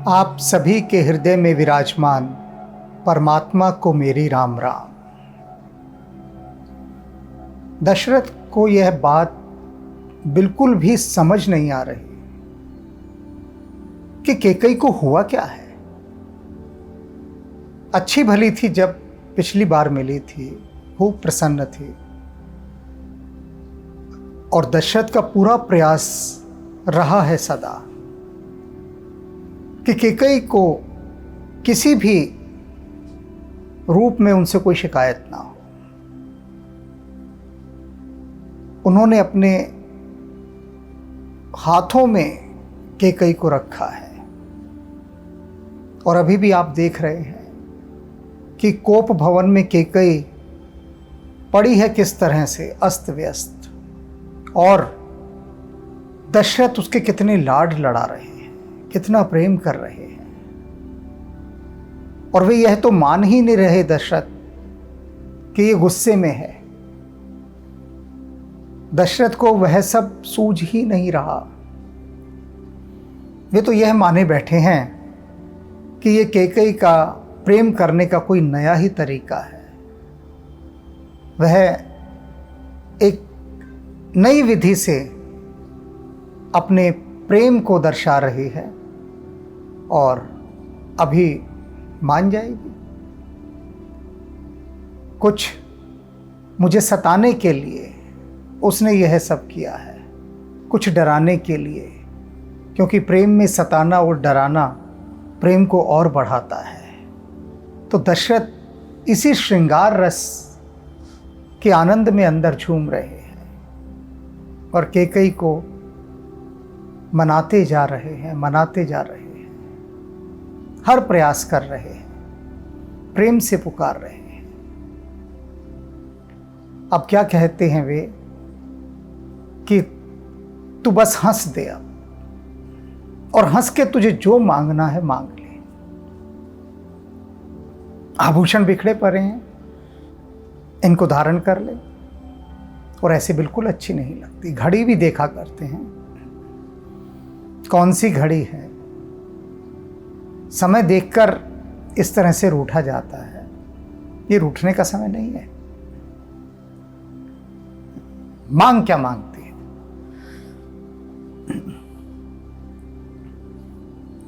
आप सभी के हृदय में विराजमान परमात्मा को मेरी राम राम। दशरथ को यह बात बिल्कुल भी समझ नहीं आ रही कि कैकेयी को हुआ क्या है। अच्छी भली थी, जब पिछली बार मिली थी खूब प्रसन्न थी और दशरथ का पूरा प्रयास रहा है सदा कि कैकेयी को किसी भी रूप में उनसे कोई शिकायत ना हो। उन्होंने अपने हाथों में कैकेयी को रखा है और अभी भी आप देख रहे हैं कि कोप भवन में कैकेयी पड़ी है किस तरह से अस्त व्यस्त, और दशरथ उसके कितने लाड लड़ा रहे हैं, कितना प्रेम कर रहे हैं। और वे यह तो मान ही नहीं रहे दशरथ कि ये गुस्से में है। दशरथ को वह सब सूझ ही नहीं रहा। वे तो यह माने बैठे हैं कि ये कैकेयी का प्रेम करने का कोई नया ही तरीका है। वह एक नई विधि से अपने प्रेम को दर्शा रही है और अभी मान जाएगी। कुछ मुझे सताने के लिए उसने यह सब किया है, कुछ डराने के लिए, क्योंकि प्रेम में सताना और डराना प्रेम को और बढ़ाता है। तो दशरथ इसी श्रृंगार रस के आनंद में अंदर झूम रहे हैं और कैकेयी को मनाते जा रहे हैं, मनाते जा रहे हैं, हर प्रयास कर रहे हैं, प्रेम से पुकार रहे हैं। अब क्या कहते हैं वे कि तू बस हंस दे अब, और हंस के तुझे जो मांगना है मांग ले। आभूषण बिखरे पड़े हैं, इनको धारण कर ले। और ऐसे बिल्कुल अच्छी नहीं लगती। घड़ी भी देखा करते हैं, कौन सी घड़ी है। समय देखकर इस तरह से रूठा जाता है। ये रूठने का समय नहीं है। मांग क्या मांगती है?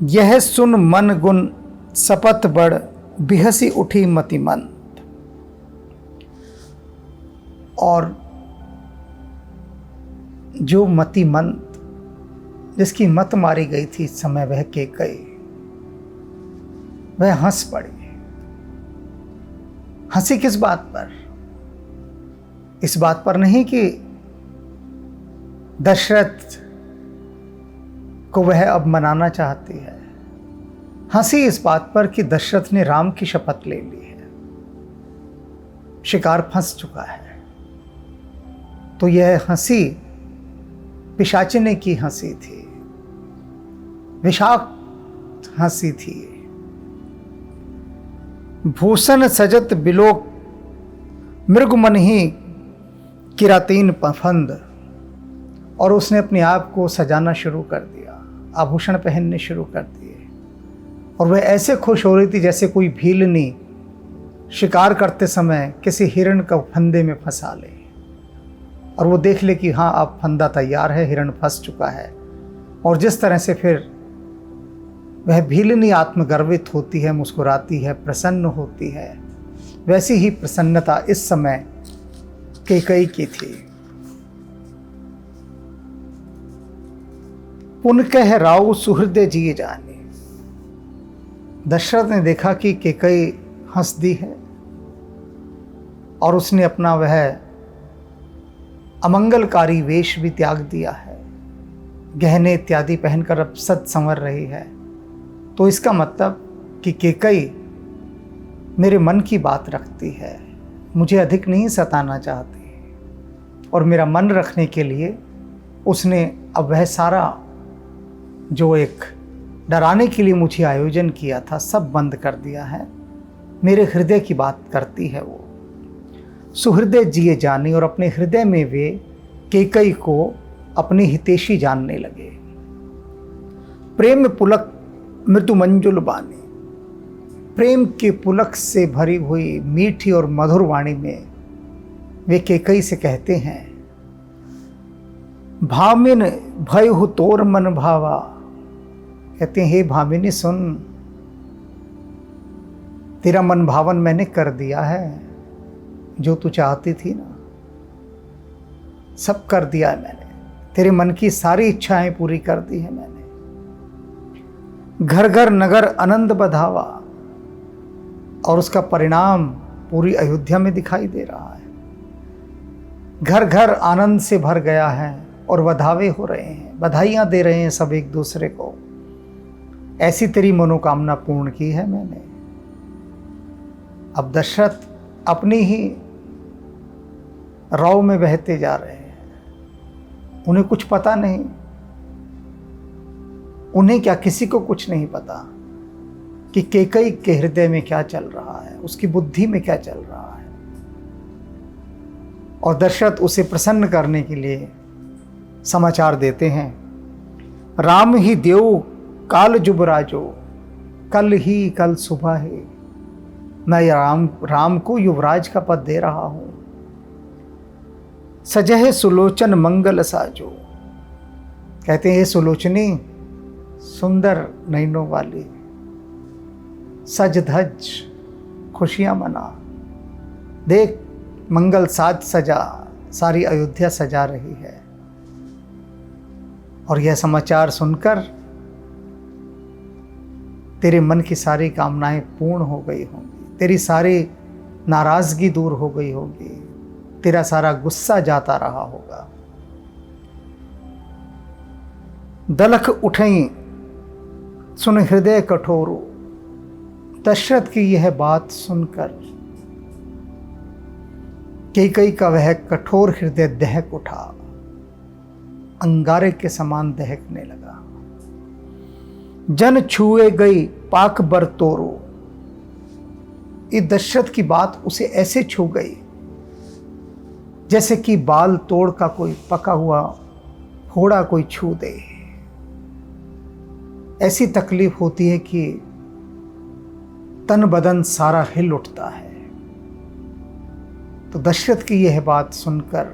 यह सुन मन गुण सपत बड़ बिहसी उठी मतिमंद। और जो मतिमंद, जिसकी मत मारी गई थी इस समय, वह कैकेयी, वह हंस पड़ी। हंसी किस बात पर? इस बात पर नहीं कि दशरथ को वह अब मनाना चाहती है। हंसी इस बात पर कि दशरथ ने राम की शपथ ले ली है, शिकार फंस चुका है। तो यह हंसी पिशाचिनी की हंसी थी, विषाक्त हंसी थी। भूषण सजत बिलोक मृगमन ही किरातीन पफंद। और उसने अपने आप को सजाना शुरू कर दिया, आभूषण पहनने शुरू कर दिए। और वह ऐसे खुश हो रही थी जैसे कोई भीलनी शिकार करते समय किसी हिरण को फंदे में फंसा ले और वो देख ले कि हाँ, अब फंदा तैयार है, हिरण फंस चुका है। और जिस तरह से फिर वह भीलनी आत्मगर्वित होती है, मुस्कुराती है, प्रसन्न होती है, वैसी ही प्रसन्नता इस समय कैकेयी की थी। पुन कह राउ सुहृदय जिए जाने। दशरथ ने देखा कि कैकेयी हंस दी है और उसने अपना वह अमंगलकारी वेश भी त्याग दिया है, गहने इत्यादि पहनकर अब सज संवर रही है। तो इसका मतलब कि कैकेयी मेरे मन की बात रखती है, मुझे अधिक नहीं सताना चाहती। और मेरा मन रखने के लिए उसने अब वह सारा जो एक डराने के लिए मुझे आयोजन किया था, सब बंद कर दिया है। मेरे हृदय की बात करती है वो। सुहृदय जिए जानी। और अपने हृदय में वे कैकेयी को अपनी हितैषी जानने लगे। प्रेम पुलक मृदु मंजुल बानी, प्रेम के पुलक से भरी हुई मीठी और मधुर वाणी में वे कैकई से कहते हैं, भामिन भय हु तोर मन भावा। कहते हैं, हे भामिनी सुन, तेरा मन भावन मैंने कर दिया है, जो तू चाहती थी ना सब कर दिया है मैंने, तेरे मन की सारी इच्छाएं पूरी कर दी है मैंने। घर घर नगर आनंद बधावा, और उसका परिणाम पूरी अयोध्या में दिखाई दे रहा है। घर घर आनंद से भर गया है और बधावे हो रहे हैं, बधाइयां दे रहे हैं सब एक दूसरे को। ऐसी तेरी मनोकामना पूर्ण की है मैंने। अब दशरथ अपनी ही रौ में बहते जा रहे हैं। उन्हें कुछ पता नहीं, उन्हें क्या, किसी को कुछ नहीं पता कि कैकई के हृदय में क्या चल रहा है, उसकी बुद्धि में क्या चल रहा है। और दशरथ उसे प्रसन्न करने के लिए समाचार देते हैं, राम ही देव काल जुबराजो, कल ही कल सुबह है। मैं राम को युवराज का पद दे रहा हूं। सजह सुलोचन मंगल साजो, कहते हैं सुलोचनी, सुंदर नैनों वाली, सज धज खुशियां मना, देख मंगल साज सजा, सारी अयोध्या सजा रही है। और यह समाचार सुनकर तेरे मन की सारी कामनाएं पूर्ण हो गई होंगी, तेरी सारी नाराजगी दूर हो गई होगी, तेरा सारा गुस्सा जाता रहा होगा। दलख उठई सुन हृदय कठोरो, दशरथ की यह बात सुनकर कैकई का वह कठोर हृदय दहक उठा, अंगारे के समान दहकने लगा। जन छुए गई पाक बर तोरो, ये दशरथ की बात उसे ऐसे छू गई जैसे कि बाल तोड़ का कोई पका हुआ फोड़ा कोई छू दे। ऐसी तकलीफ होती है कि तन बदन सारा हिल उठता है। तो दशरथ की यह बात सुनकर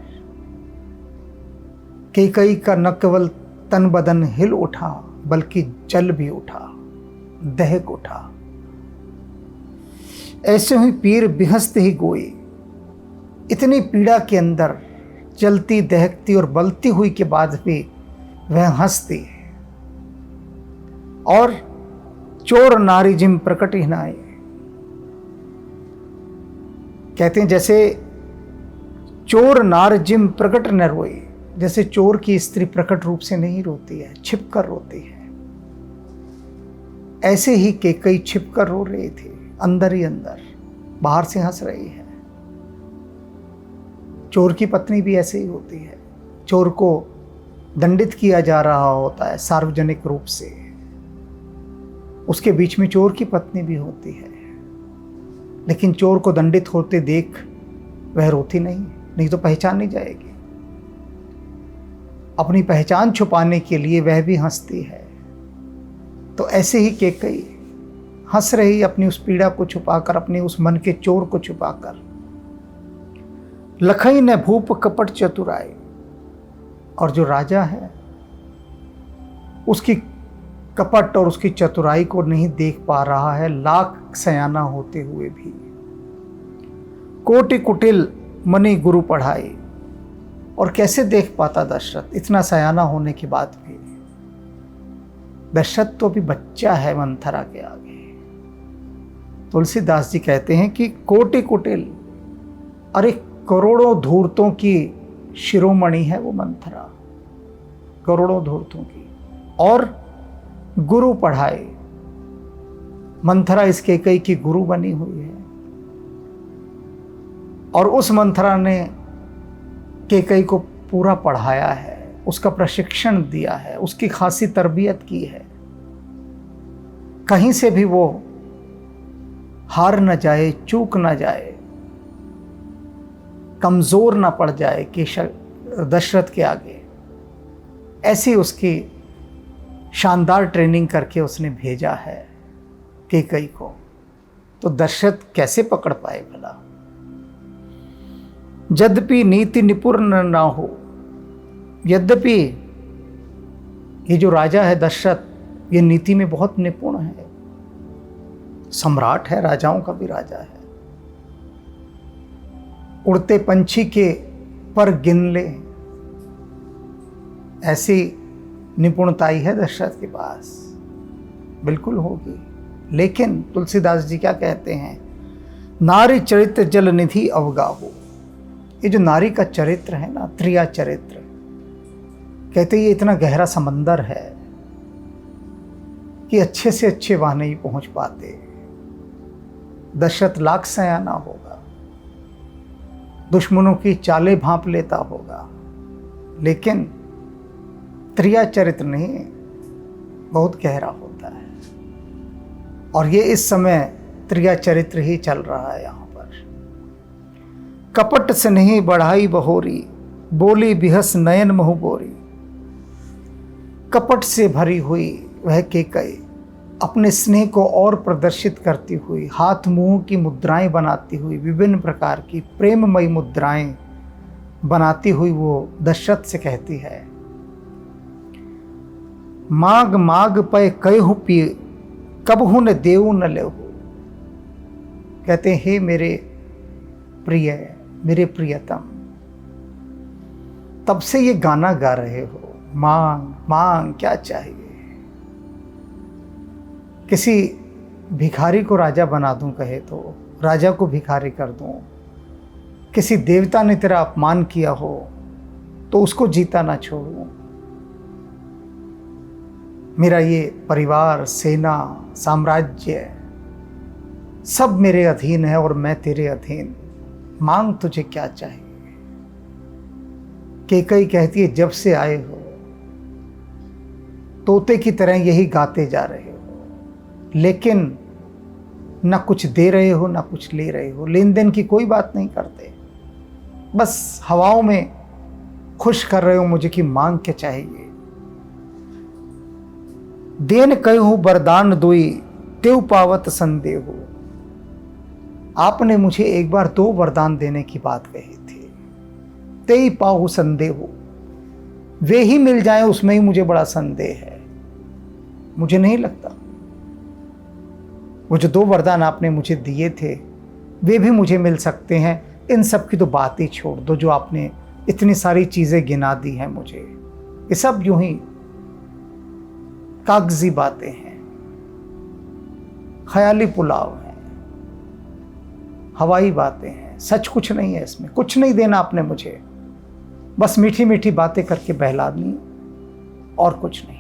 कैकई का न केवल तन बदन हिल उठा बल्कि जल भी उठा, दहक उठा। ऐसे ही पीर बिहसते ही गोई, इतनी पीड़ा के अंदर जलती दहकती और बलती हुई के बाद भी वह हंसती। और चोर नारी जिम प्रकट हिनाए, कहते हैं जैसे चोर नार जिम प्रकट न रोई, जैसे चोर की स्त्री प्रकट रूप से नहीं रोती है, छिप कर रोती है, ऐसे ही कैकई छिप कर रो रही थी, अंदर ही अंदर, बाहर से हंस रही है। चोर की पत्नी भी ऐसे ही होती है। चोर को दंडित किया जा रहा होता है सार्वजनिक रूप से, उसके बीच में चोर की पत्नी भी होती है, लेकिन चोर को दंडित होते देख वह रोती नहीं तो पहचान नहीं जाएगी। अपनी पहचान छुपाने के लिए वह भी हंसती है। तो ऐसे ही कैकई हंस रही अपनी उस पीड़ा को छुपाकर, अपने उस मन के चोर को छुपाकर। लखई ने भूप कपट चतुराई, और जो राजा है उसकी कपट और उसकी चतुराई को नहीं देख पा रहा है, लाख सयाना होते हुए भी। कोटि कुटिल मनि गुरु पढ़ाई, और कैसे देख पाता दशरथ इतना सयाना होने के बाद भी। दशरथ तो अभी बच्चा है मंथरा के आगे। तुलसीदास जी कहते हैं कि कोटि कुटिल, अरे करोड़ों धूर्तों की शिरोमणि है वो मंथरा, करोड़ों धूर्तों की। और गुरु पढ़ाए, मंथरा इस कैकई की गुरु बनी हुई है, और उस मंथरा ने कैकई को पूरा पढ़ाया है, उसका प्रशिक्षण दिया है, उसकी खासी तरबियत की है। कहीं से भी वो हार न जाए, चूक न जाए, कमजोर न पड़ जाए कि दशरथ के आगे। ऐसी उसकी शानदार ट्रेनिंग करके उसने भेजा है कैकई को, तो दशरथ कैसे पकड़ पाए भला। यद्यपि नीति निपुण ना हो, यद्यपि ये जो राजा है दशरथ, ये नीति में बहुत निपुण है, सम्राट है, राजाओं का भी राजा है। उड़ते पंछी के पर गिन ले, ऐसी निपुणताई है दशरथ के पास, बिल्कुल होगी। लेकिन तुलसीदास जी क्या कहते हैं, नारी चरित्र जल निधि अवगाहो। ये जो नारी का चरित्र है ना, त्रिया चरित्र, कहते ये इतना गहरा समंदर है कि अच्छे से अच्छे वहां नहीं पहुंच पाते। दशरथ लाख सयाना होगा, दुश्मनों की चालें भांप लेता होगा, लेकिन त्रिया चरित्र नहीं, बहुत गहरा होता है। और ये इस समय त्रिया चरित्र ही चल रहा है यहाँ पर। कपट से नहीं बढ़ाई बहोरी, बोली बिहस नयन महु बोरी। कपट से भरी हुई वह कैकई अपने स्नेह को और प्रदर्शित करती हुई, हाथ मुंह की मुद्राएं बनाती हुई, विभिन्न प्रकार की प्रेममयी मुद्राएं बनाती हुई वो दशरथ से कहती है, माग माग पे कहु पी, कब हूं न देऊ न लेहु। कहते हे मेरे प्रिय, मेरे प्रियतम, तब से ये गाना गा रहे हो, मांग मांग क्या चाहिए। किसी भिखारी को राजा बना दूं कहे तो राजा को भिखारी कर दूं। किसी देवता ने तेरा अपमान किया हो तो उसको जीता ना छोड़ूं। मेरा ये परिवार, सेना, साम्राज्य सब मेरे अधीन है और मैं तेरे अधीन, मांग तुझे क्या चाहिए। कैकई कहती है, जब से आए हो तोते की तरह यही गाते जा रहे हो, लेकिन ना कुछ दे रहे हो ना कुछ ले रहे हो, लेन देन की कोई बात नहीं करते, बस हवाओं में खुश कर रहे हो मुझे कि मांग क्या चाहिए। देन कहूँ वरदान दोई, तेव पावत संदेह। आपने मुझे एक बार 2 वरदान देने की बात कही थी, तेई पाहु संदेह। वे ही मिल जाएं उसमें ही मुझे बड़ा संदेह है। मुझे नहीं लगता वो जो 2 वरदान आपने मुझे दिए थे वे भी मुझे मिल सकते हैं। इन सब की तो बात ही छोड़ दो, जो आपने इतनी सारी चीजें गिना दी हैं मुझे, ये सब यूं ही कागजी बातें हैं, ख्याली पुलाव हैं, हवाई बातें हैं, सच कुछ नहीं है इसमें। कुछ नहीं देना आपने मुझे, बस मीठी मीठी बातें करके बहला दी और कुछ नहीं।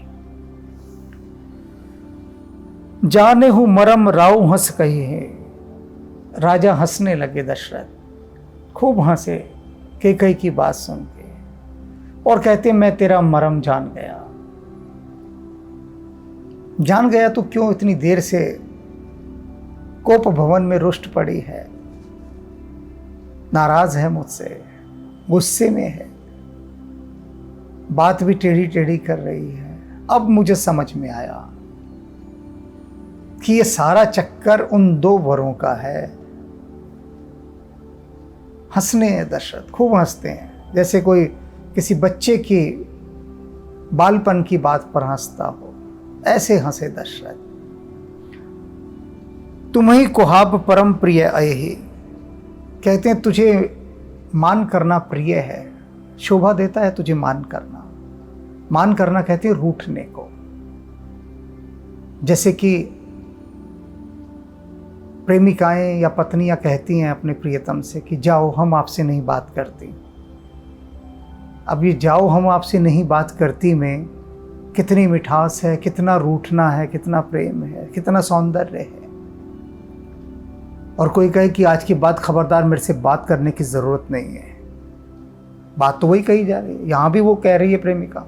जाने हूं मरम राव हंस कही है। राजा हंसने लगे, दशरथ खूब हंसे कैकई की बात सुन के और कहते मैं तेरा मरम जान गया। जान गया तो क्यों इतनी देर से कोप भवन में रुष्ट पड़ी है, नाराज है मुझसे, गुस्से में है, बात भी टेढ़ी टेढ़ी कर रही है। अब मुझे समझ में आया कि ये सारा चक्कर उन 2 वरों का है। हंसने हैं दशरथ, खूब हंसते हैं, जैसे कोई किसी बच्चे की बालपन की बात पर हंसता हो, ऐसे हंसे दशरथ। तुम्हें कुहाब परम प्रिय अयहि। कहते हैं तुझे मान करना प्रिय है, शोभा देता है तुझे मान करना। मान करना कहते हैं रूठने को। जैसे कि प्रेमिकाएं या पत्नियां कहती हैं अपने प्रियतम से कि जाओ हम आपसे नहीं बात करती। अब ये जाओ हम आपसे नहीं बात करती में कितनी मिठास है, कितना रूठना है, कितना प्रेम है, कितना सौंदर्य है। और कोई कहे कि आज के बाद खबरदार मेरे से बात करने की ज़रूरत नहीं है, बात तो वही कही जा रही है। यहाँ भी वो कह रही है प्रेमिका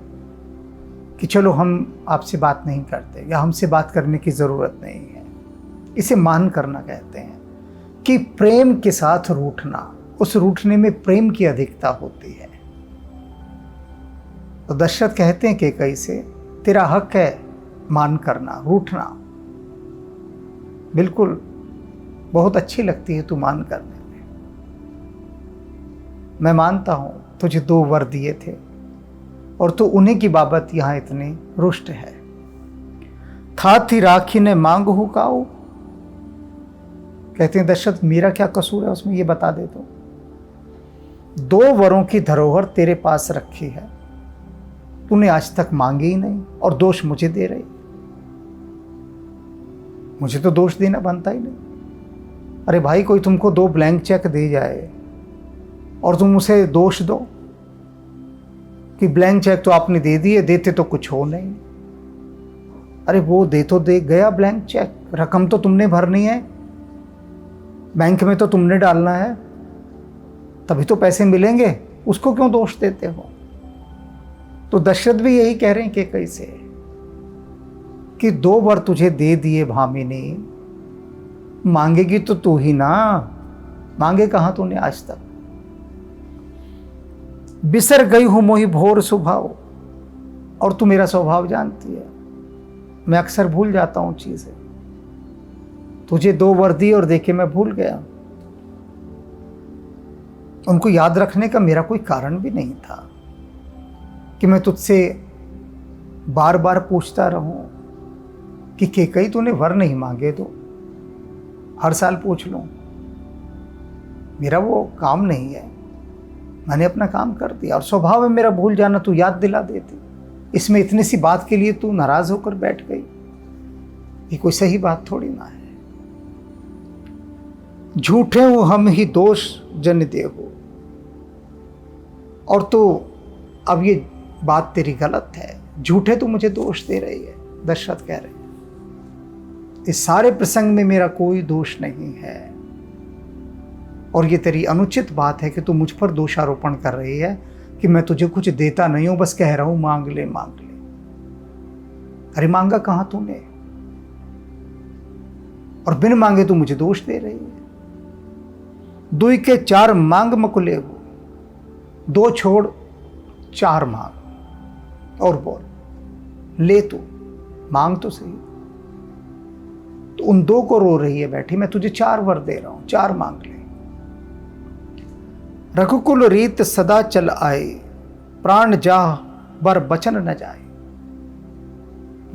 कि चलो हम आपसे बात नहीं करते या हमसे बात करने की ज़रूरत नहीं है। इसे मान करना कहते हैं कि प्रेम के साथ रूठना, उस रूठने में प्रेम की अधिकता होती है। तो दशरथ कहते हैं कैकई से तेरा हक है मान करना, रूठना बिल्कुल बहुत अच्छी लगती है तू मान करने में। मैं मानता हूं तुझे 2 वर दिए थे और तू उन्हीं की बाबत यहां इतनी रुष्ट है। था थी राखी ने मांग हुकाओ। कहते हैं दशरथ मेरा क्या कसूर है उसमें, ये बता दे तो। 2 वरों की धरोहर तेरे पास रखी है, तूने आज तक मांगी ही नहीं और दोष मुझे दे रही। मुझे तो दोष देना बनता ही नहीं। अरे भाई, कोई तुमको 2 ब्लैंक चेक दे जाए और तुम उसे दोष दो कि ब्लैंक चेक तो आपने दे दिए, देते तो कुछ हो नहीं। अरे वो दे तो दे गया ब्लैंक चेक, रकम तो तुमने भरनी है, बैंक में तो तुमने डालना है, तभी तो पैसे मिलेंगे, उसको क्यों दोष देते हो। तो दशरथ भी यही कह रहे हैं कैकेयी से कि 2 वर तुझे दे दिए भामिनी, मांगेगी तो तू ही ना, मांगे कहां तूने आज तक। बिसर गई हूं मोहि भोर स्वभाव, और तू मेरा स्वभाव जानती है, मैं अक्सर भूल जाता हूं चीजें। तुझे 2 वर दिए और देखे मैं भूल गया। उनको याद रखने का मेरा कोई कारण भी नहीं था कि मैं तुझसे बार बार पूछता रहूं कि कैकेयी तूने वर नहीं मांगे तो हर साल पूछ लूं। मेरा वो काम नहीं है, मैंने अपना काम कर दिया और स्वभाव है मेरा भूल जाना, तू याद दिला देती। इसमें इतनी सी बात के लिए तू नाराज होकर बैठ गई, ये कोई सही बात थोड़ी ना है। झूठे हो हम ही दोष जन देहो, और तो अब ये बात तेरी गलत है, झूठे तू मुझे दोष दे रही है। दशरथ कह रहे हैं इस सारे प्रसंग में मेरा कोई दोष नहीं है, और ये तेरी अनुचित बात है कि तू मुझ पर दोषारोपण कर रही है कि मैं तुझे कुछ देता नहीं हूं, बस कह रहा हूं मांग ले मांग ले। अरे मांगा कहां तूने, और बिन मांगे तू मुझे दोष दे रही है। 2 के 4 मांग मकुले हो, 2 छोड़ 4 मांग, और बोल ले तू, मांग तो सही। तो उन 2 को रो रही है बैठी, मैं तुझे 4 वर दे रहा हूं, 4 मांग ले। रघुकुल रीत सदा चल आए, प्राण जाह बर बचन न जाए।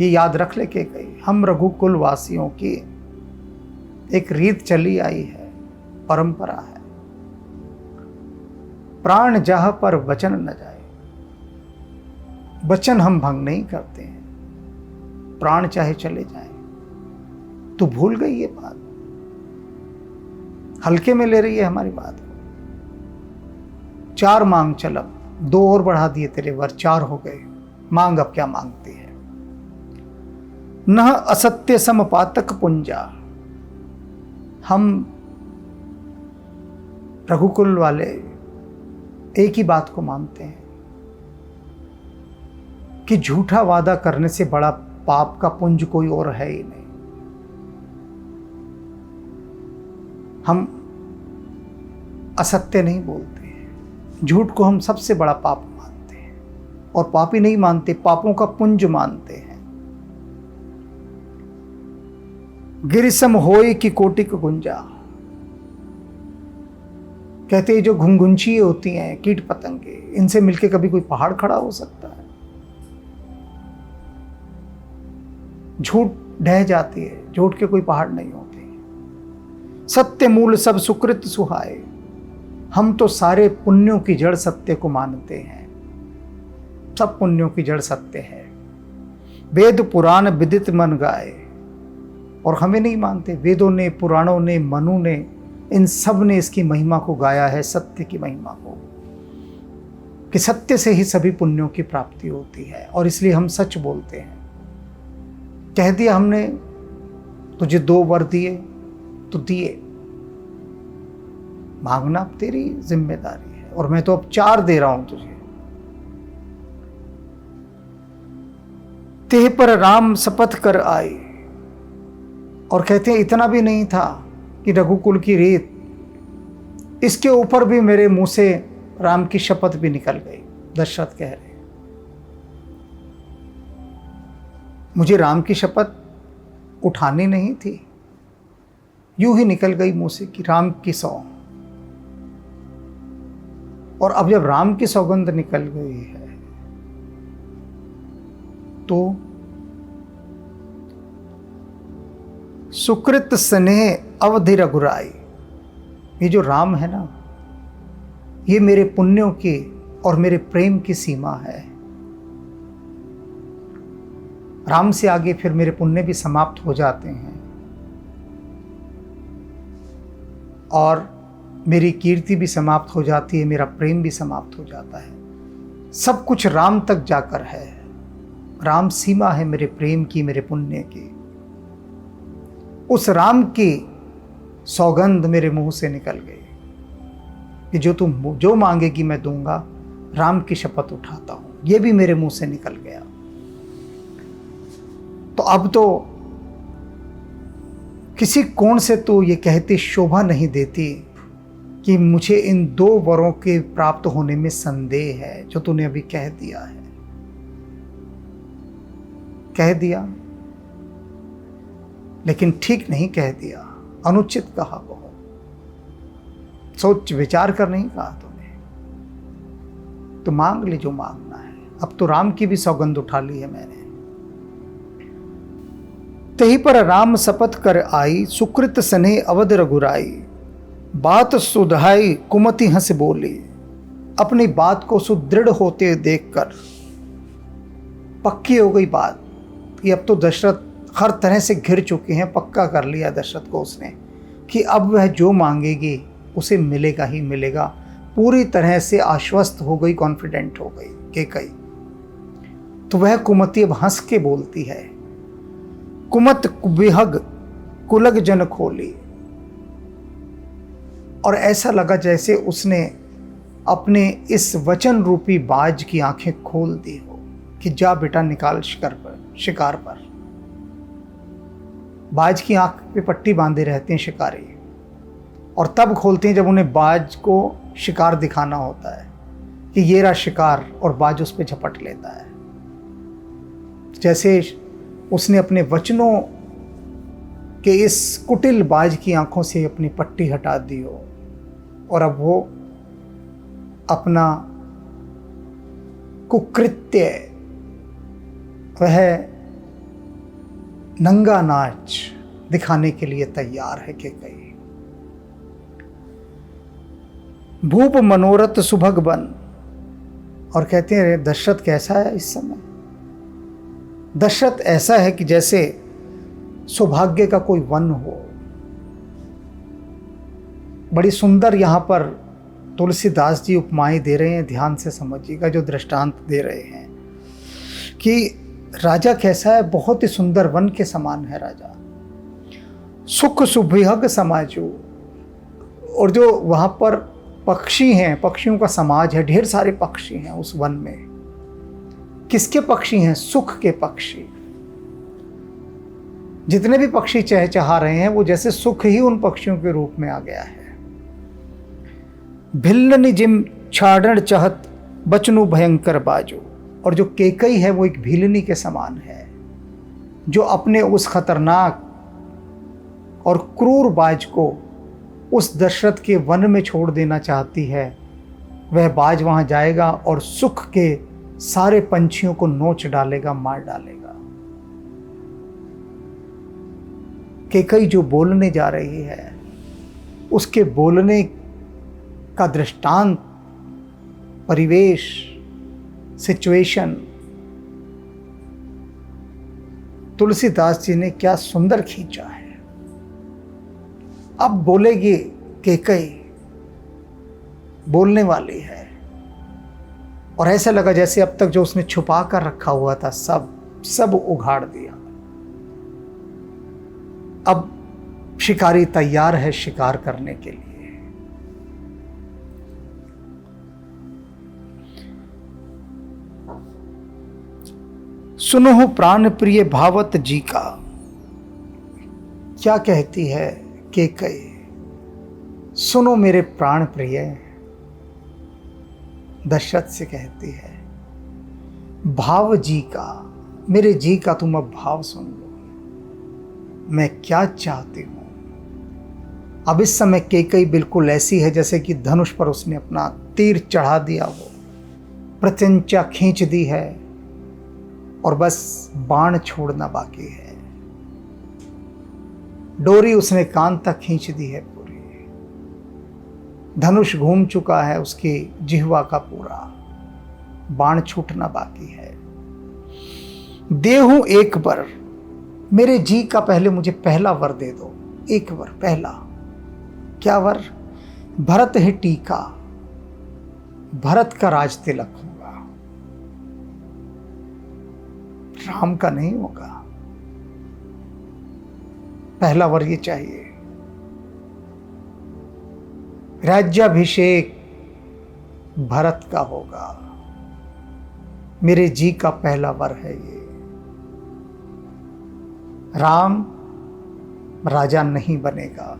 ये याद रख ले कैकेयी, हम रघुकुल वासियों की एक रीत चली आई है, परंपरा है, प्राण जाह पर वचन न जाए। वचन हम भंग नहीं करते हैं, प्राण चाहे चले जाए। तू भूल गई ये बात, हल्के में ले रही है हमारी बात को। 4 मांग चल, अब 2 और बढ़ा दिए तेरे वर, 4 हो गए। मांग अब क्या मांगती है। न असत्य समपातक पुंजा, हम रघुकुल वाले एक ही बात को मानते हैं कि झूठा वादा करने से बड़ा पाप का पुंज कोई और है ही नहीं। हम असत्य नहीं बोलते हैं, झूठ को हम सबसे बड़ा पाप मानते हैं, और पापी नहीं मानते, पापों का पुंज मानते हैं। गिरिसम होय की कोटिक गुंजा, कहते हैं जो घुंघुंची होती हैं, कीट पतंगे, इनसे मिलके कभी कोई पहाड़ खड़ा हो सकता है। झूठ ढह जाती है, झूठ के कोई पहाड़ नहीं होते। सत्य मूल सब सुकृत सुहाए, हम तो सारे पुण्यों की जड़ सत्य को मानते हैं, सब पुण्यों की जड़ सत्य है। वेद पुराण विदित मन गाए, और हमें नहीं मानते, वेदों ने, पुराणों ने, मनु ने, इन सब ने इसकी महिमा को गाया है, सत्य की महिमा को, कि सत्य से ही सभी पुण्यों की प्राप्ति होती है, और इसलिए हम सच बोलते हैं। कह दिया हमने तुझे 2 वर दिए तो दिए, मांगना अब तेरी जिम्मेदारी है, और मैं तो अब 4 दे रहा हूं तुझे। तेह पर राम शपथ कर आए, और कहते हैं इतना भी नहीं था कि रघुकुल की रीत, इसके ऊपर भी मेरे मुंह से राम की शपथ भी निकल गई। दशरथ कह रहे मुझे राम की शपथ उठानी नहीं थी, यूं ही निकल गई मुंह से कि राम की सौ। और अब जब राम की सौगंध निकल गई है तो सुकृत स्नेह अवधि रघुराई, ये जो राम है ना, ये मेरे पुण्यों की और मेरे प्रेम की सीमा है। राम से आगे फिर मेरे पुण्य भी समाप्त हो जाते हैं और मेरी कीर्ति भी समाप्त हो जाती है, मेरा प्रेम भी समाप्त हो जाता है। सब कुछ राम तक जाकर है। राम सीमा है मेरे प्रेम की, मेरे पुण्य की। उस राम की सौगंध मेरे मुंह से निकल गई कि जो तुम जो मांगेगी मैं दूंगा। राम की शपथ उठाता हूं, ये भी मेरे मुंह से निकल गया। तो अब तो किसी कोण से तो ये कहती शोभा नहीं देती कि मुझे इन 2 वरों के प्राप्त होने में संदेह है, जो तूने अभी कह दिया है। कह दिया, लेकिन ठीक नहीं कह दिया, अनुचित कहा बहुत। सोच विचार कर नहीं कहा तूने। तो मांग ले जो मांगना है। अब तो राम की भी सौगंध उठा ली है मैंने। तही पर राम शपथ कर आई, सुकृत स्नेह अवध रघुराई। बात सुधाई कुमति हंस बोली, अपनी बात को सुदृढ़ होते देखकर पक्की हो गई बात कि अब तो दशरथ हर तरह से घिर चुके हैं। पक्का कर लिया दशरथ को उसने कि अब वह जो मांगेगी उसे मिलेगा ही मिलेगा। पूरी तरह से आश्वस्त हो गई, कॉन्फिडेंट हो गई कैकई। तो वह कुमति अब हंस के बोलती है, कुमत विहग कुलग जन खोली। और ऐसा लगा जैसे उसने अपने इस वचन रूपी बाज की आंखें खोल दी हो कि जा बेटा निकाल शिकार पर। बाज की आंख पे पट्टी बांधे रहते हैं शिकारी, और तब खोलते हैं जब उन्हें बाज को शिकार दिखाना होता है कि ये रहा शिकार, और बाज उस पर झपट लेता है। जैसे उसने अपने वचनों के इस कुटिल बाज की आंखों से अपनी पट्टी हटा दी हो, और अब वो अपना कुकृत्य, वह नंगा नाच दिखाने के लिए तैयार है कैकई। भूप मनोरथ सुभग बन। और कहते हैं दशरथ कैसा है इस समय? दशरथ ऐसा है कि जैसे सौभाग्य का कोई वन हो। बड़ी सुंदर यहाँ पर तुलसीदास जी उपमाएं दे रहे हैं, ध्यान से समझिएगा जो दृष्टांत दे रहे हैं कि राजा कैसा है। बहुत ही सुंदर वन के समान है राजा। सुख सुभिहग समाजो। और जो वहाँ पर पक्षी हैं, पक्षियों का समाज है, ढेर सारे पक्षी हैं उस वन में। किसके पक्षी हैं? सुख के पक्षी। जितने भी पक्षी चहचहा रहे हैं वो जैसे सुख ही उन पक्षियों के रूप में आ गया है। भिल्ल निजिम छाड़ण चहत बचनु भयंकर बाजो। और जो कैकई है वो एक भीलनी के समान है, जो अपने उस खतरनाक और क्रूर बाज को उस दशरथ के वन में छोड़ देना चाहती है। वह बाज वहां जाएगा और सुख के सारे पंछियों को नोच डालेगा, मार डालेगा। कैकई जो बोलने जा रही है उसके बोलने का दृष्टांत, परिवेश, सिचुएशन तुलसीदास जी ने क्या सुंदर खींचा है। अब बोलेगी कैकई, बोलने वाली है। और ऐसा लगा जैसे अब तक जो उसने छुपा कर रखा हुआ था सब उघाड़ दिया। अब शिकारी तैयार है शिकार करने के लिए। सुनो प्राण प्रिय भावत जी का। क्या कहती है कैकई? सुनो मेरे प्राण प्रिय, दशरथ से कहती है। भाव जी का, मेरे जी का तुम अब भाव सुन लो, मैं क्या चाहती हूँ। अब इस समय कैकेयी बिल्कुल ऐसी है जैसे कि धनुष पर उसने अपना तीर चढ़ा दिया हो, प्रत्यंचा खींच दी है और बस बाण छोड़ना बाकी है। डोरी उसने कान तक खींच दी है पूरी, धनुष घूम चुका है उसकी जिह्वा का पूरा, बाण छूटना बाकी है। देहूं एक वर, मेरे जी का पहले मुझे पहला वर दे दो, एक वर पहला। क्या वर? भरत है टीका, भरत का राज तिलक होगा, राम का नहीं होगा। पहला वर ये चाहिए। राज्याभिषेक भरत का होगा, मेरे जी का पहला वर है ये। राम राजा नहीं बनेगा।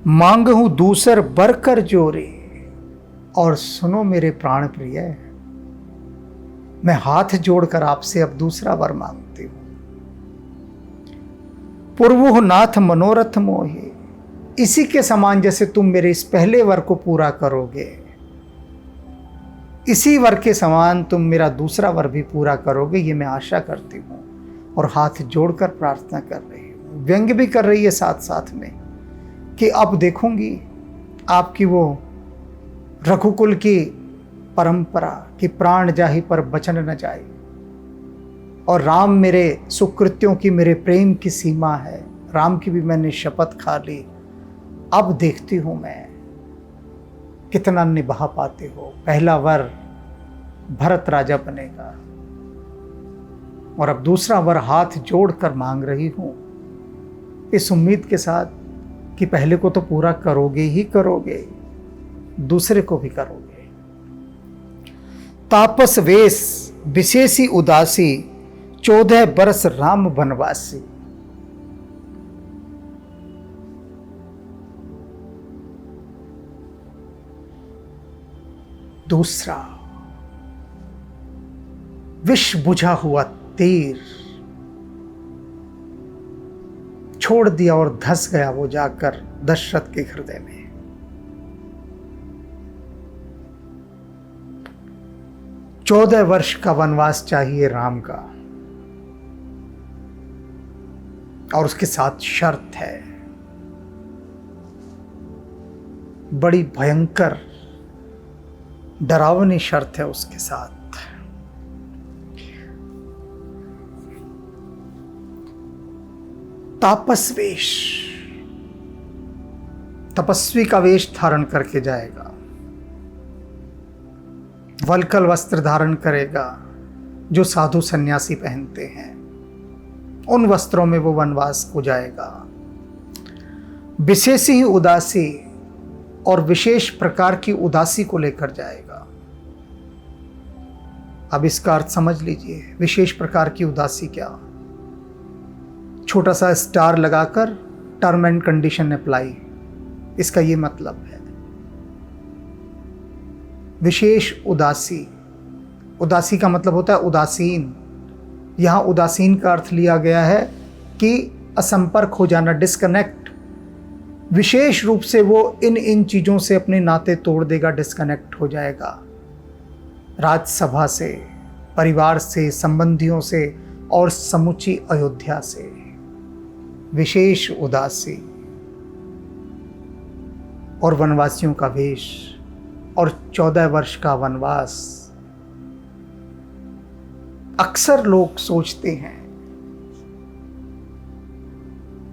मांग हूं दूसर बर कर जोरे, और सुनो मेरे प्राण प्रिय, मैं हाथ जोड़कर आपसे अब दूसरा वर मांगती हूं। पूर्वो नाथ मनोरथ मोहे, इसी के समान जैसे तुम मेरे इस पहले वर को पूरा करोगे, इसी वर के समान तुम मेरा दूसरा वर भी पूरा करोगे, ये मैं आशा करती हूँ और हाथ जोड़कर प्रार्थना कर रही हूँ। व्यंग भी कर रही है साथ साथ में कि अब देखूंगी आपकी वो रघुकुल की परंपरा कि प्राण जाहि पर बचन न जाए, और राम मेरे सुकृत्यों की, मेरे प्रेम की सीमा है। राम की भी मैंने शपथ खा ली, अब देखती हूं मैं कितना निभा पाते हो। पहला वर भरत राजा बनेगा, और अब दूसरा वर हाथ जोड़कर मांग रही हूं इस उम्मीद के साथ कि पहले को तो पूरा करोगे ही करोगे, दूसरे को भी करोगे। तापस वेश विशेषी उदासी, 14 बरस राम वनवासी। दूसरा, विष बुझा हुआ तीर छोड़ दिया और धस गया वो जाकर दशरथ के हृदय में। चौदह वर्ष का वनवास चाहिए राम का, और उसके साथ शर्त है, बड़ी भयंकर डरावनी शर्त है उसके साथ। तापस वेश, तपस्वी का वेश धारण करके जाएगा, वल्कल वस्त्र धारण करेगा जो साधु सन्यासी पहनते हैं, उन वस्त्रों में वो वनवास को जाएगा। विशेष ही उदासी, और विशेष प्रकार की उदासी को लेकर जाएगा। अब इसका अर्थ समझ लीजिए, विशेष प्रकार की उदासी क्या? छोटा सा स्टार लगाकर टर्म एंड कंडीशन अप्लाई, इसका ये मतलब है। विशेष उदासी, उदासी का मतलब होता है उदासीन। यहाँ उदासीन का अर्थ लिया गया है कि असंपर्क हो जाना, डिस्कनेक्ट। विशेष रूप से वो इन चीज़ों से अपने नाते तोड़ देगा, डिस्कनेक्ट हो जाएगा, राजसभा से, परिवार से, संबंधियों से और समूची अयोध्या से। विशेष उदासी और वनवासियों का वेश और 14 वर्ष का वनवास। अक्सर लोग सोचते हैं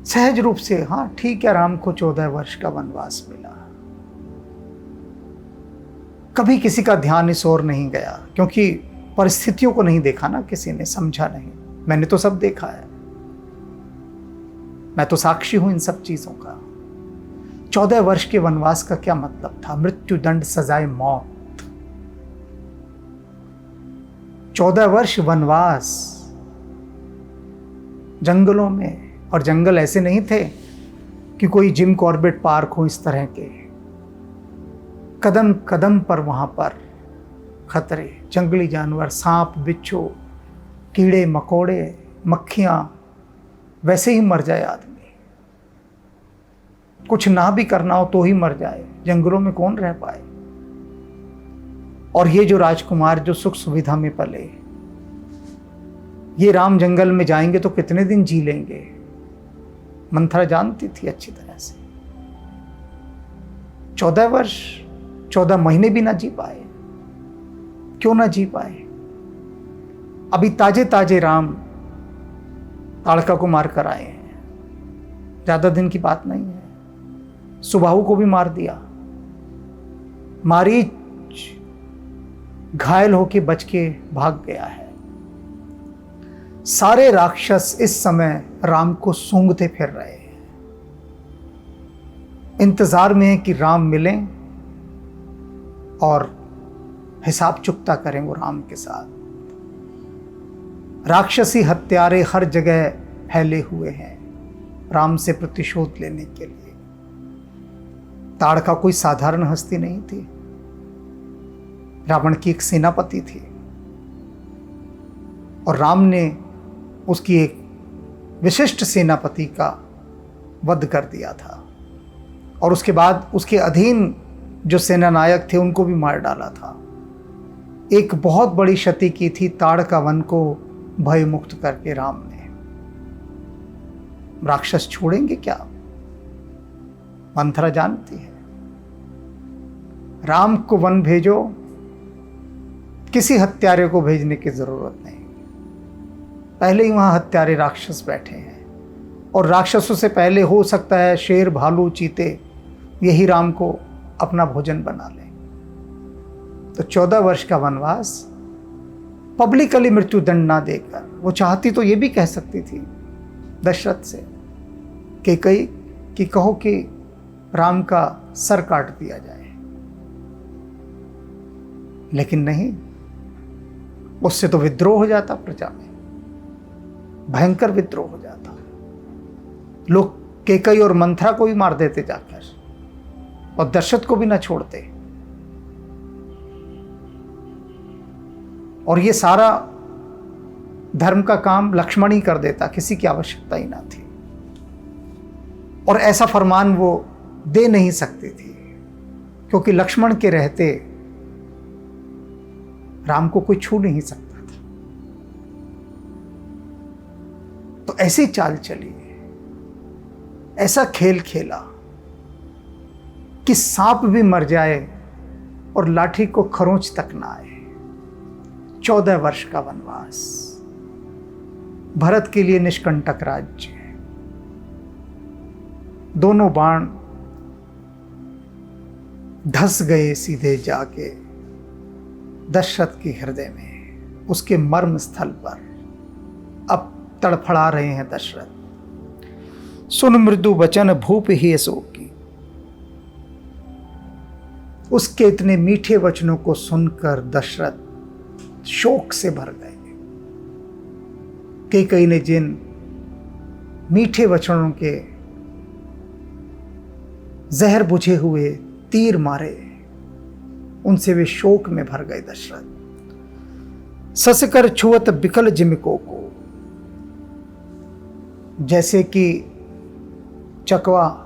सहज रूप से, हाँ ठीक है, राम को 14 वर्ष का वनवास मिला, कभी किसी का ध्यान इस ओर नहीं गया, क्योंकि परिस्थितियों को नहीं देखा ना, किसी ने समझा नहीं। मैंने तो सब देखा है, मैं तो साक्षी हूं इन सब चीजों का। 14 वर्ष के वनवास का क्या मतलब था? मृत्यु दंड, सजाए मौत। 14 वर्ष वनवास जंगलों में, और जंगल ऐसे नहीं थे कि कोई जिम कॉर्बेट पार्क हो इस तरह के। कदम कदम पर वहां पर खतरे, जंगली जानवर, सांप, बिच्छू, कीड़े मकोड़े मक्खियाँ, वैसे ही मर जाए आदमी। कुछ ना भी करना हो तो ही मर जाए, जंगलों में कौन रह पाए। और ये जो राजकुमार जो सुख सुविधा में पले, ये राम जंगल में जाएंगे तो कितने दिन जी लेंगे। मंथरा जानती थी अच्छी तरह से। 14 वर्ष 14 महीने भी ना जी पाए। क्यों ना जी पाए? अभी ताजे ताजे राम ताड़का को मार कर आए हैं, ज्यादा दिन की बात नहीं है। सुबाहु को भी मार दिया। मारीच घायल होके बच के भाग गया है। सारे राक्षस इस समय राम को सूंघते फिर रहे हैं, इंतजार में है कि राम मिलें और हिसाब चुकता करें वो राम के साथ। राक्षसी हत्यारे हर जगह फैले हुए हैं राम से प्रतिशोध लेने के लिए। ताड़का कोई साधारण हस्ती नहीं थी, रावण की एक सेनापति थी, और राम ने उसकी एक विशिष्ट सेनापति का वध कर दिया था, और उसके बाद उसके अधीन जो सेनानायक थे उनको भी मार डाला था। एक बहुत बड़ी क्षति की थी ताड़का वन को भय मुक्त करके राम ने। राक्षस छोड़ेंगे क्या? मंथरा जानती है। राम को वन भेजो, किसी हत्यारे को भेजने की जरूरत नहीं। पहले ही वहां हत्यारे राक्षस बैठे हैं, और राक्षसों से पहले हो सकता है शेर भालू चीते यही राम को अपना भोजन बना लें। तो 14 वर्ष का वनवास पब्लिकली मृत्यु दंड ना देकर, वो चाहती तो ये भी कह सकती थी दशरथ से कि कई कि कहो कि राम का सर काट दिया जाए, लेकिन नहीं, उससे तो विद्रोह हो जाता, प्रजा में भयंकर विद्रोह हो जाता। लोग केकई और मंथरा को भी मार देते जाकर, और दशरथ को भी ना छोड़ते। और ये सारा धर्म का काम लक्ष्मण ही कर देता, किसी की आवश्यकता ही ना थी। और ऐसा फरमान वो दे नहीं सकती थी, क्योंकि लक्ष्मण के रहते राम को कोई छू नहीं सकता था। तो ऐसी चाल चली, ऐसा खेल खेला कि सांप भी मर जाए और लाठी को खरोंच तक ना आए। 14 वर्ष का वनवास भरत के लिए निष्कंटक राज्य है। दोनों बाण धस गए सीधे जाके दशरथ के हृदय में, उसके मर्म स्थल पर। अब तड़फड़ा रहे हैं दशरथ। सुन मृदु वचन भूप ही अशोकी। उसके इतने मीठे वचनों को सुनकर दशरथ शोक से भर गए। कैकेयी ने जिन मीठे वचनों के जहर बुझे हुए तीर मारे, उनसे वे शोक में भर गए दशरथ। ससकर छुअत बिकल जिमिको को, जैसे कि चकवा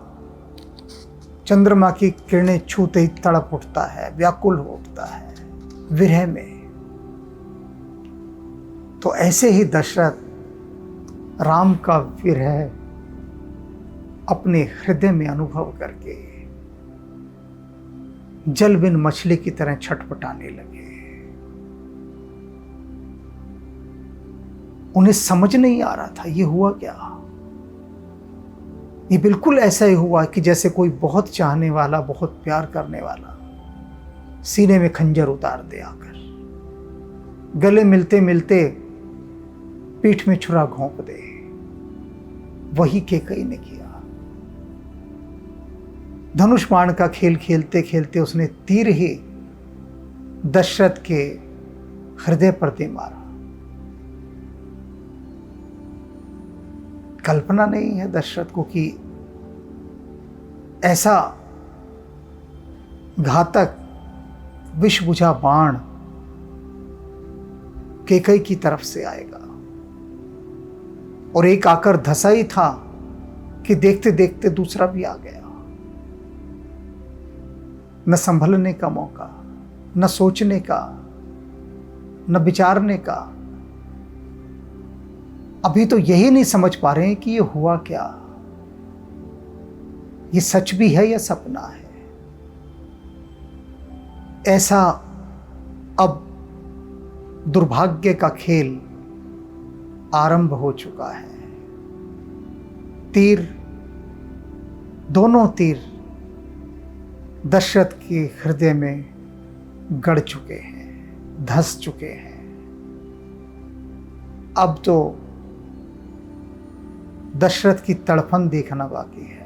चंद्रमा की किरणें छूते ही तड़प उठता है, व्याकुल हो उठता है विरह में। तो ऐसे ही दशरथ राम का विरह अपने हृदय में अनुभव करके जल बिन मछली की तरह छटपटाने लगे। उन्हें समझ नहीं आ रहा था ये हुआ क्या। ये बिल्कुल ऐसा ही हुआ कि जैसे कोई बहुत चाहने वाला, बहुत प्यार करने वाला सीने में खंजर उतार दे आकर, गले मिलते मिलते पीठ में छुरा घोंप दे। वही कैकेयी ने किया। धनुष बाण का खेल खेलते खेलते उसने तीर ही दशरथ के हृदय पर दे मारा। कल्पना नहीं है दशरथ को कि ऐसा घातक विष बुझा बाण कैकेयी की तरफ से आएगा। और एक आकर धसा ही था कि देखते देखते दूसरा भी आ गया। न संभलने का मौका, न सोचने का, न विचारने का। अभी तो यही नहीं समझ पा रहे हैं कि ये हुआ क्या, ये सच भी है या सपना है। ऐसा अब दुर्भाग्य का खेल आरंभ हो चुका है। तीर, दोनों तीर दशरथ के हृदय में गड़ चुके हैं, धंस चुके हैं। अब तो दशरथ की तड़फन देखना बाकी है।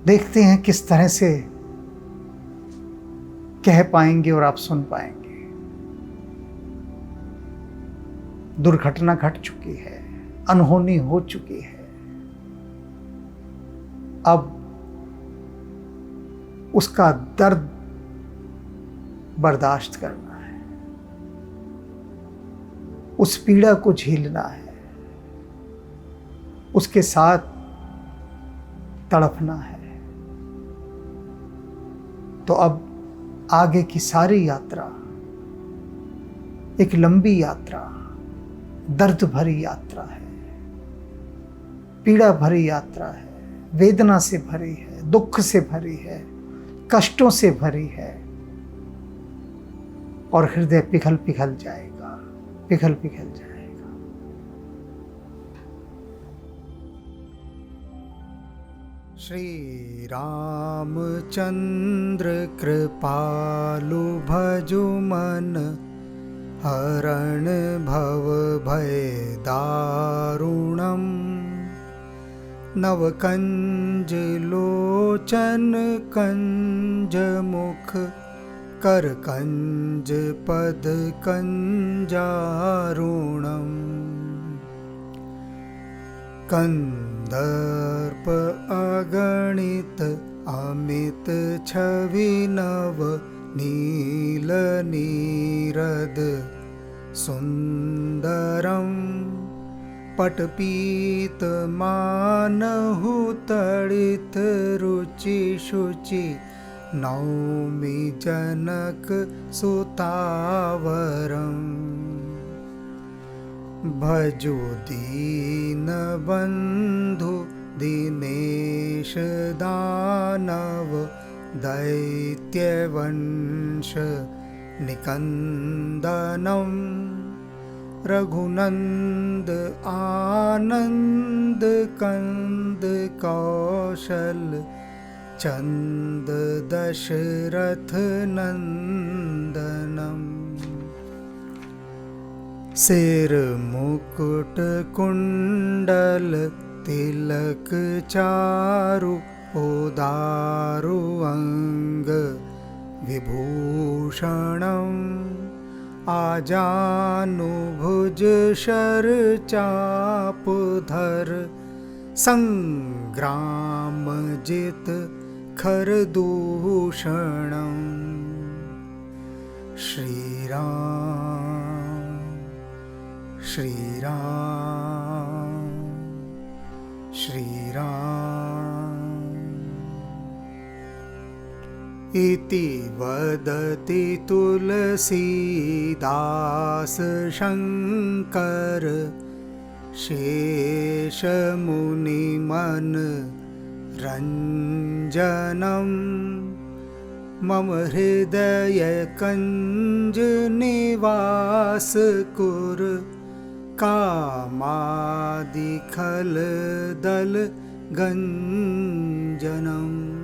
देखते हैं किस तरह से कह पाएंगे और आप सुन पाएंगे। दुर्घटना घट चुकी है, अनहोनी हो चुकी है। अब उसका दर्द बर्दाश्त करना है, उस पीड़ा को झेलना है, उसके साथ तड़पना है। तो अब आगे की सारी यात्रा एक लंबी यात्रा, दर्द भरी यात्रा है, पीड़ा भरी यात्रा है, वेदना से भरी है, दुख से भरी है, कष्टों से भरी है। और हृदय पिघल पिघल जाएगा, पिघल पिघल जाएगा। श्री रामचंद्र कृपालु भजु मन, हरण भव भय दारुणम्। नव कंज लोचन कंज मुख, कर कंज पद कंजारुणम्। कंदर्प अगणित अमित छवि नव, नील नीरद सुंदरम्। पटपीत मानहु तड़ित रुचि शुचि, नौमि जनक सुतावरम्। भजो दीन बंधु दिनेश दानव, दैत्यवंश निकंदनम्। रघुनंद आनंद कंद कौशल, चंद दशरथ नंदनम्। सिर मुकुट कुंडल तिलक चारु, उदारु अंग विभूषणम्। आजानुभुज शर चाप धर, संग्राम जित खर दूषणम्। श्री राम श्री राम श्री राम। इति वदति तुलसीदास शंकर, शेष मुनि मन रंजनम्। मम हृदय कंज निवास कुर, कामादि खल दल गंजनम्।